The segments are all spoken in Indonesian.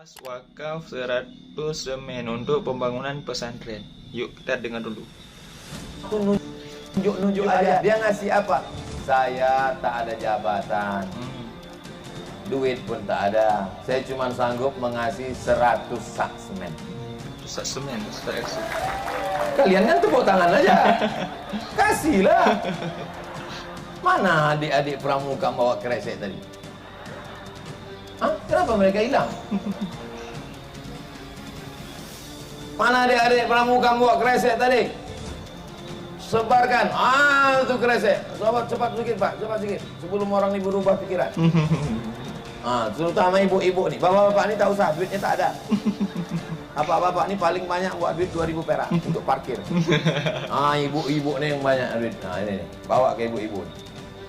Luas wakaf 100 semen untuk pembangunan pesantren. Yuk kita dengar dulu. Nunjuk aja. Dia ngasih apa? Saya tak ada jabatan, duit pun tak ada. Saya cuma sanggup mengasih 100 sak semen. Sak semen, sak eksis. Kalian kan tepuk tangan aja. Kasihlah. Mana adik-adik pramuka bawa kresek tadi? Hah? Kenapa mereka hilang? Mana adik-adik pramuka bawa kresek tadi? Sebarkan. Itu kresek. Sobat, cepat sedikit Pak, cepat sedikit. Sebelum orang ini berubah pikiran. Terutama ibu-ibu nih. Bapak-bapak ini tak usah, duitnya tak ada. Bapak-bapak ini paling banyak buat duit 2.000 perak untuk parkir. Ibu-ibu nih yang banyak duit. Ini nih. Bawa ke ibu-ibu.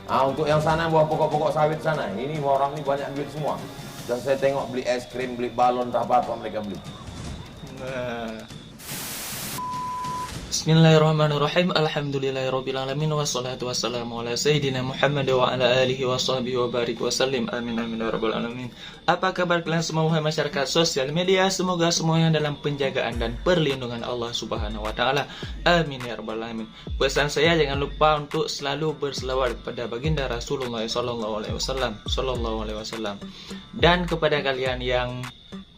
Untuk yang sana bawa pokok-pokok sawit sana. Ini orang ini banyak duit semua. Dan saya tengok beli es krim, beli balon, tak apa-apa mereka beli. Bismillahirrahmanirrahim. Alhamdulillahirrabbilalamin. Wassalatu wassalamu ala Sayyidina Muhammad wa ala alihi wa sahbihi wa barik wa sallim. Amin amin ya rabbal alamin. Apa kabar kalian semua wahai masyarakat sosial media? Semoga semuanya dalam penjagaan dan perlindungan Allah Subhanahu wa taala. Amin ya rabbal alamin. Pesan saya, jangan lupa untuk selalu berselawat kepada baginda Rasulullah sallallahu alaihi wasallam. Dan kepada kalian yang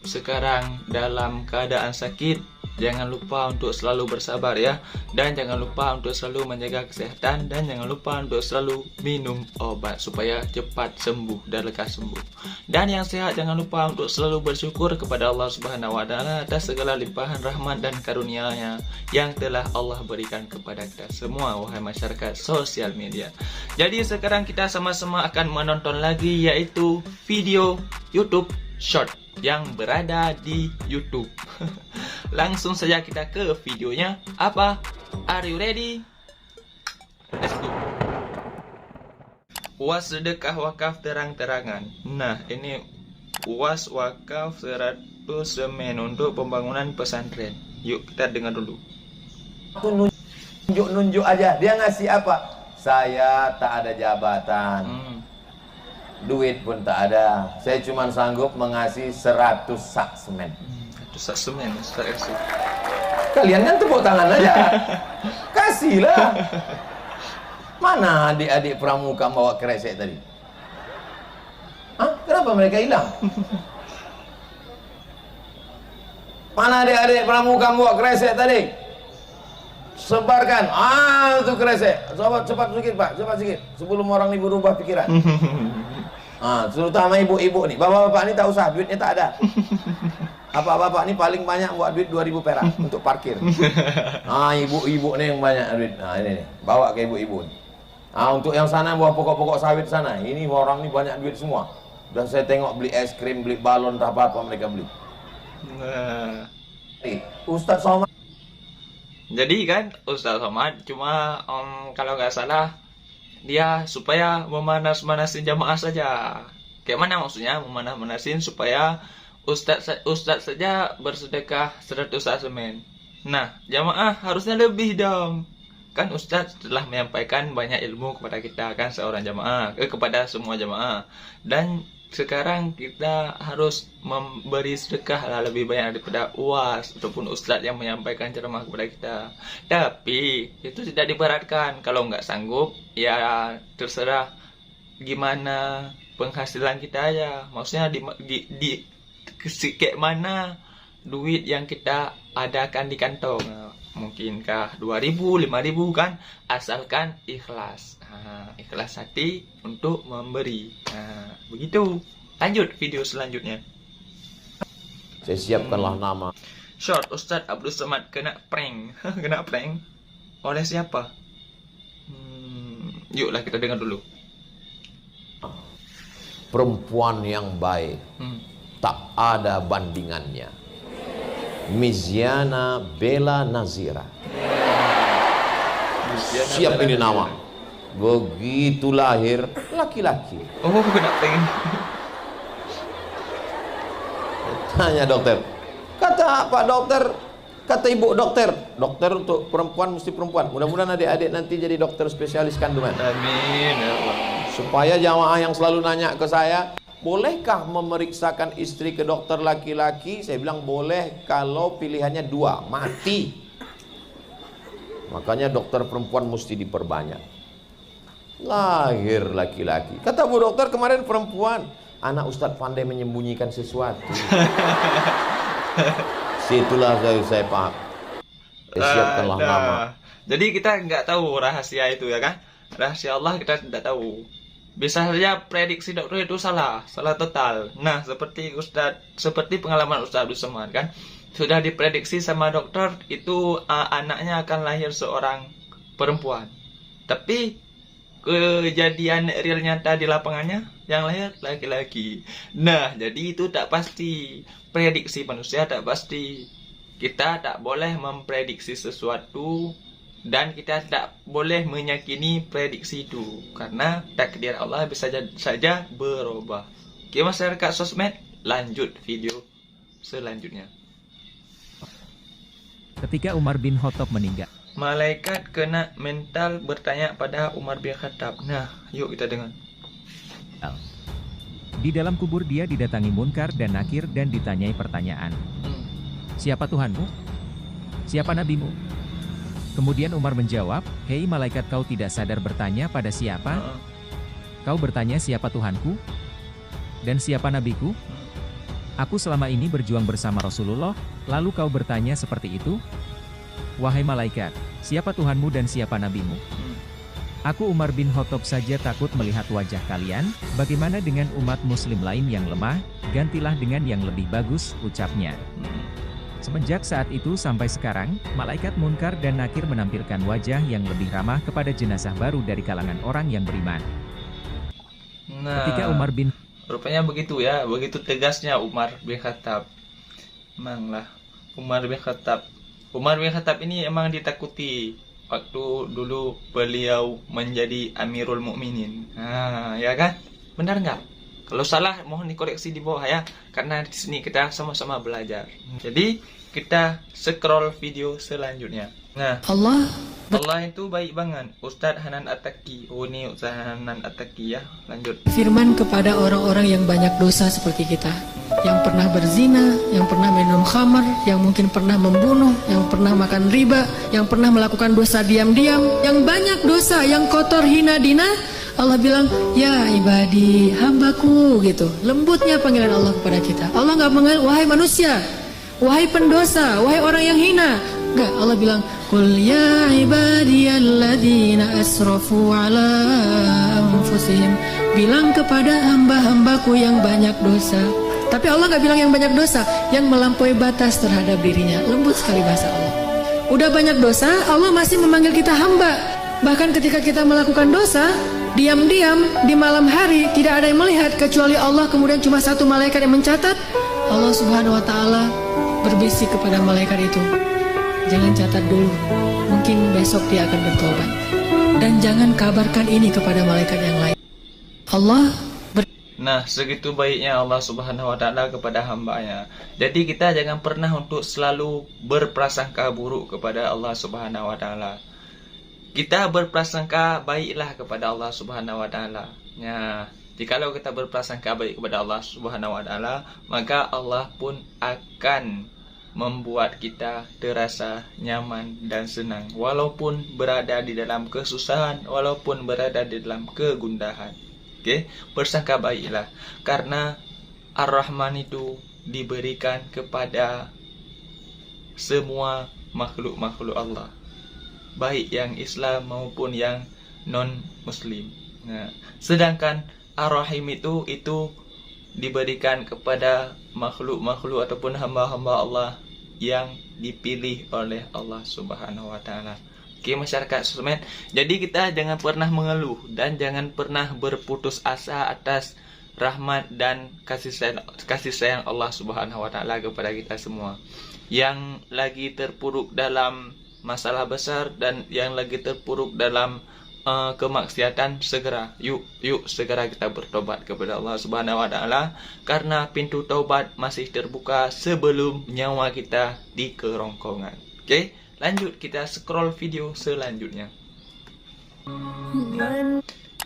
sekarang dalam keadaan sakit, jangan lupa untuk selalu bersabar ya. Dan jangan lupa untuk selalu menjaga kesehatan. Dan jangan lupa untuk selalu minum obat supaya cepat sembuh dan lekas sembuh. Dan yang sehat, jangan lupa untuk selalu bersyukur kepada Allah Subhanahu wa taala atas segala limpahan rahmat dan karunia-Nya yang telah Allah berikan kepada kita semua wahai masyarakat sosial media. Jadi sekarang kita sama-sama akan menonton lagi, yaitu video YouTube short yang berada di YouTube. Langsung saja kita ke videonya. Apa? Are you ready? Let's go. UAS sedekah wakaf terang-terangan. Nah, ini UAS wakaf 100 semen untuk pembangunan pesantren. Yuk kita dengar dulu. Nunjuk aja. Dia ngasih apa? Saya tak ada jabatan, duit pun tak ada. Saya cuma sanggup mengasih 100 sak semen. 100 sak semen, sak eksis. Kalian kan tepuk tangan aja. Kasihlah. Mana adik-adik pramuka bawa kresek tadi? Kenapa mereka hilang? Mana adik-adik pramuka bawa kresek tadi? Sebarkan. Itu kresek. Sobat, cepat sedikit Pak, cepat sedikit. Sebelum orang ini berubah pikiran. Terutama ibu-ibu nih. Bapak-bapak ini tak usah, duitnya tak ada. Bapak-bapak ini paling banyak buat duit 2.000 perak untuk parkir. Ibu-ibu nih yang banyak duit. Ini nih. Bawa ke ibu-ibu. Untuk yang sana bawa pokok-pokok sawit sana. Ini orang ini banyak duit semua. Dan saya tengok beli es krim, beli balon, tak apa-apa mereka beli. Ustadz Somad. Jadi kan Ustadz Somad cuma kalau nggak salah dia supaya memanas-manasin jamaah saja. Kayak mana maksudnya memanas-manasin supaya Ustadz saja bersedekah 100 sak semen. Nah, jamaah harusnya lebih dong. Kan Ustadz telah menyampaikan banyak ilmu kepada kita kan, seorang jamaah, kepada semua jamaah. Dan sekarang kita harus memberi sedekah lah lebih banyak daripada UAS ataupun Ustadz yang menyampaikan ceramah kepada kita. Tapi itu tidak diberatkan. Kalau nggak sanggup, ya terserah gimana penghasilan kita aja. Maksudnya kayak mana duit yang kita adakan di kantong. Mungkinkah 2.000, 5.000 kan, asalkan ikhlas. Ikhlas hati untuk memberi. Begitu. Lanjut video selanjutnya. Saya siapkanlah nama. Short, Ustadz Abdul Somad kena prank. Kena prank oleh siapa? Yuklah kita dengar dulu. Perempuan yang baik, tak ada bandingannya. Mizyana Bella Nazira. Siap ini nama. Begitu lahir laki-laki. Kena prank. Tanya dokter. Kata Pak dokter, kata ibu dokter, dokter untuk perempuan mesti perempuan. Mudah-mudahan adik-adik nanti jadi dokter spesialis kandungan. Amin ya Allah. Supaya jamaah yang selalu nanya ke saya, bolehkah memeriksakan istri ke dokter laki-laki? Saya bilang boleh kalau pilihannya dua, mati. Makanya dokter perempuan mesti diperbanyak. Lahir laki-laki. Kata Bu Dokter kemarin perempuan. Anak Ustadz pandai menyembunyikan sesuatu. Situlah saya paham. Siapkanlah nama. Jadi kita nggak tahu rahasia itu ya kan? Rahasia Allah kita tidak tahu. Bisa saja prediksi dokter itu salah total. Nah, seperti pengalaman Ustadz Usman kan, sudah diprediksi sama dokter itu anaknya akan lahir seorang perempuan. Tapi kejadian real nyata di lapangannya yang lahir laki-laki. Nah, jadi itu tak pasti. Prediksi manusia tak pasti. Kita tak boleh memprediksi sesuatu dan kita tidak boleh meyakini prediksi itu karena takdir Allah bisa saja berubah. Oke masyarakat sosmed, lanjut video selanjutnya. Ketika Umar bin Khattab meninggal, Malaikat kena mental bertanya pada Umar bin Khattab. Nah, yuk kita dengar. di dalam kubur dia didatangi Munkar dan Nakir dan ditanyai pertanyaan. Siapa Tuhanmu? Siapa nabimu? Kemudian Umar menjawab, hei malaikat, kau tidak sadar bertanya pada siapa? Kau bertanya siapa Tuhanku? Dan siapa nabiku? Aku selama ini berjuang bersama Rasulullah, lalu kau bertanya seperti itu? Wahai malaikat, siapa Tuhanmu dan siapa nabimu? Aku Umar bin Khattab saja takut melihat wajah kalian, bagaimana dengan umat muslim lain yang lemah? Gantilah dengan yang lebih bagus, ucapnya. Semenjak saat itu sampai sekarang, malaikat Munkar dan Nakir menampilkan wajah yang lebih ramah kepada jenazah baru dari kalangan orang yang beriman. Nah, Ketika Umar bin rupanya begitu ya, begitu tegasnya Umar bin Khattab. Emanglah Umar bin Khattab. Umar bin Khattab ini emang ditakuti waktu dulu beliau menjadi Amirul Mukminin. Nah, ya kan? Benar nggak? Kalau salah mohon dikoreksi di bawah ya, karena di sini kita sama-sama belajar. Jadi kita scroll video selanjutnya. Nah, Allah itu baik banget. Ustadz Hanan At-Taqi. Oh ini Ustadz Hanan At-Taqi ya. Lanjut. Firman kepada orang-orang yang banyak dosa seperti kita, yang pernah berzina, yang pernah minum khamar, yang mungkin pernah membunuh, yang pernah makan riba, yang pernah melakukan dosa diam-diam, yang banyak dosa, yang kotor, hina, dina. Allah bilang, ya ibadi, hambaku, gitu. Lembutnya panggilan Allah kepada kita. Allah nggak mengenal, wahai manusia, wahai pendosa, wahai orang yang hina. Enggak, Allah bilang, qul ya ibadiyalladzina asrafu ala anfusihim. Bilang kepada hamba-hambaku yang banyak dosa. Tapi Allah nggak bilang yang banyak dosa, yang melampaui batas terhadap dirinya. Lembut sekali bahasa Allah. Udah banyak dosa, Allah masih memanggil kita hamba. Bahkan ketika kita melakukan dosa, diam-diam di malam hari tidak ada yang melihat kecuali Allah, kemudian cuma satu malaikat yang mencatat. Allah Subhanahu wa taala berbisik kepada malaikat itu, jangan catat dulu, mungkin besok dia akan bertobat. Dan jangan kabarkan ini kepada malaikat yang lain. Nah, segitu baiknya Allah Subhanahu wa taala kepada hambanya. Jadi kita jangan pernah untuk selalu berprasangka buruk kepada Allah Subhanahu wa taala. Kita berprasangka baiklah kepada Allah Subhanahu wa taala. Ya, jikalau kita berprasangka baik kepada Allah Subhanahu wa taala, maka Allah pun akan membuat kita terasa nyaman dan senang walaupun berada di dalam kesusahan, walaupun berada di dalam kegundahan. Oke, bersangka baiklah karena Ar-Rahman itu diberikan kepada semua makhluk-makhluk Allah, baik yang Islam maupun yang non-Muslim. Nah, sedangkan Ar-Rahim itu diberikan kepada makhluk-makhluk ataupun hamba-hamba Allah yang dipilih oleh Allah Subhanahu wa taala. Oke, masyarakat sosmed. Jadi kita jangan pernah mengeluh dan jangan pernah berputus asa atas rahmat dan kasih sayang Allah Subhanahu wa taala kepada kita semua. Yang lagi terpuruk dalam masalah besar dan yang lagi terpuruk dalam kemaksiatan, segera segera kita bertobat kepada Allah Subhanahu wa taala karena pintu taubat masih terbuka sebelum nyawa kita di kerongkongan. Oke, lanjut kita scroll video selanjutnya.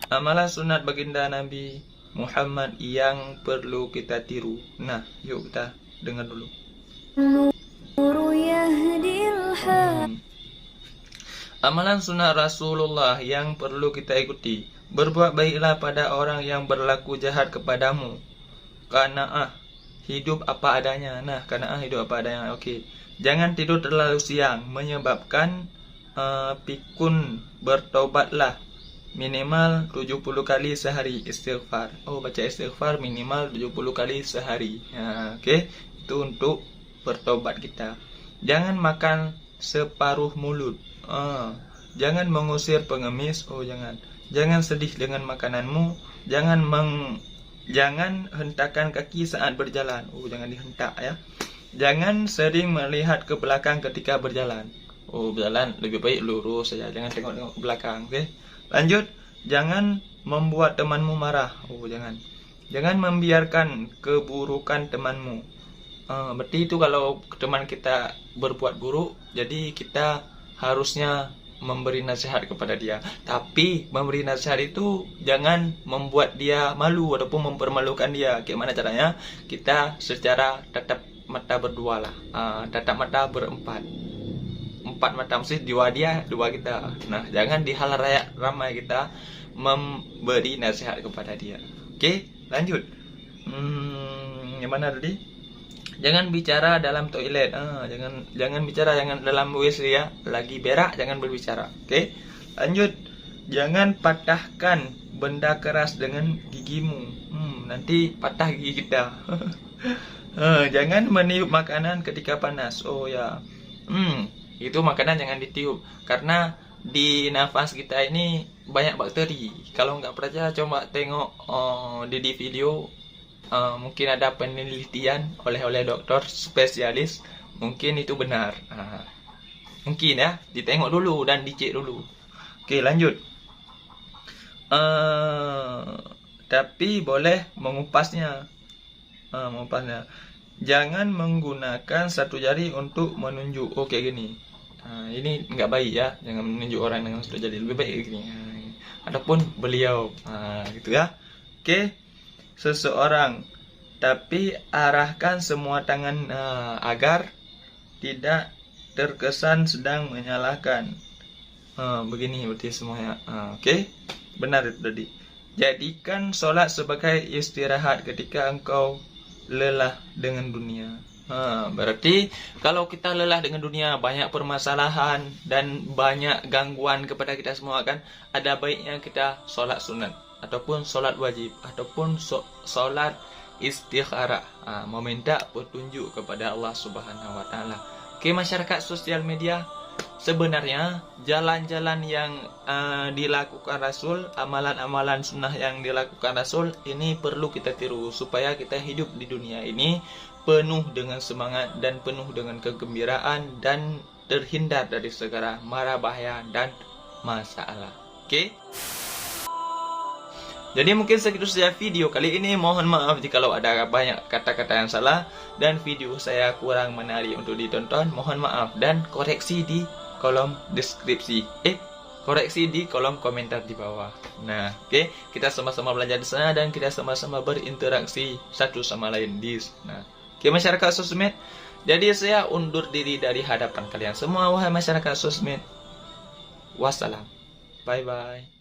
Amalan sunat baginda Nabi Muhammad yang perlu kita tiru? Nah, yuk kita dengar dulu. Amalan sunnah Rasulullah yang perlu kita ikuti. Berbuat baiklah pada orang yang berlaku jahat kepadamu. Qanaah, hidup apa adanya. Nah, qanaah, hidup apa adanya. Okey. Jangan tidur terlalu siang, menyebabkan pikun. Bertobatlah minimal 70 kali sehari istighfar. Oh, baca istighfar minimal 70 kali sehari. Okey. Itu untuk bertobat kita. Jangan makan separuh mulut. Jangan mengusir pengemis. Oh, jangan sedih dengan makananmu. Jangan hentakan kaki saat berjalan. Oh, jangan dihentak ya. Jangan sering melihat ke belakang ketika berjalan. Oh, berjalan lebih baik lurus saja. Jangan tengok-tengok ke belakang. Okey. Lanjut. Jangan membuat temanmu marah. Oh, jangan. Jangan membiarkan keburukan temanmu. Berarti itu kalau teman kita berbuat buruk, jadi kita harusnya memberi nasihat kepada dia. Tapi memberi nasihat itu jangan membuat dia malu ataupun mempermalukan dia. Bagaimana caranya? Kita secara tatap mata berdua lah. Tatap mata berempat. 4 mata, mesti 2 dia, 2 kita. Nah, jangan di halayak ramai kita memberi nasihat kepada dia. Okey, lanjut. Yang mana tadi? Jangan bicara dalam toilet. Jangan bicara dalam WC ya. Lagi berak jangan berbicara. Okey. Lanjut. Jangan patahkan benda keras dengan gigimu. Nanti patah gigi kita. Jangan meniup makanan ketika panas. Oh ya. Itu makanan jangan ditiup karena di nafas kita ini banyak bakteri. Kalau nggak percaya coba tengok di video. Mungkin ada penelitian oleh dokter spesialis, mungkin itu benar. Mungkin ya, ditengok dulu dan dicek dulu. Oke, lanjut. Tapi boleh mengupasnya. Jangan menggunakan satu jari untuk menunjuk. Oh, kayak gini. Ini nggak baik ya. Jangan menunjuk orang dengan satu jari. Lebih baik gini. Adapun beliau, gitu ya. Oke. Seseorang, tapi arahkan semua tangan agar tidak terkesan sedang menyalahkan. Begini berarti semuanya. Okey, benar itu tadi. Jadikan solat sebagai istirahat ketika engkau lelah dengan dunia. Berarti kalau kita lelah dengan dunia, banyak permasalahan dan banyak gangguan kepada kita semua kan, ada baiknya kita solat sunat ataupun solat wajib ataupun solat istikharah, meminta petunjuk kepada Allah Subhanahu wa taala. Oke, masyarakat sosial media, sebenarnya jalan-jalan yang dilakukan Rasul, amalan-amalan sunnah yang dilakukan Rasul ini perlu kita tiru supaya kita hidup di dunia ini penuh dengan semangat dan penuh dengan kegembiraan dan terhindar dari segala mara bahaya dan masalah. Oke? Jadi mungkin segitu saja video kali ini. Mohon maaf jika ada banyak kata-kata yang salah dan video saya kurang menarik untuk ditonton. Mohon maaf dan koreksi di kolom deskripsi. Koreksi di kolom komentar di bawah. Nah, oke, kita sama-sama belajar di sana dan kita sama-sama berinteraksi satu sama lain di sana. Oke, masyarakat sosmed. Jadi saya undur diri dari hadapan kalian semua, wahai masyarakat sosmed. Wassalam. Bye bye.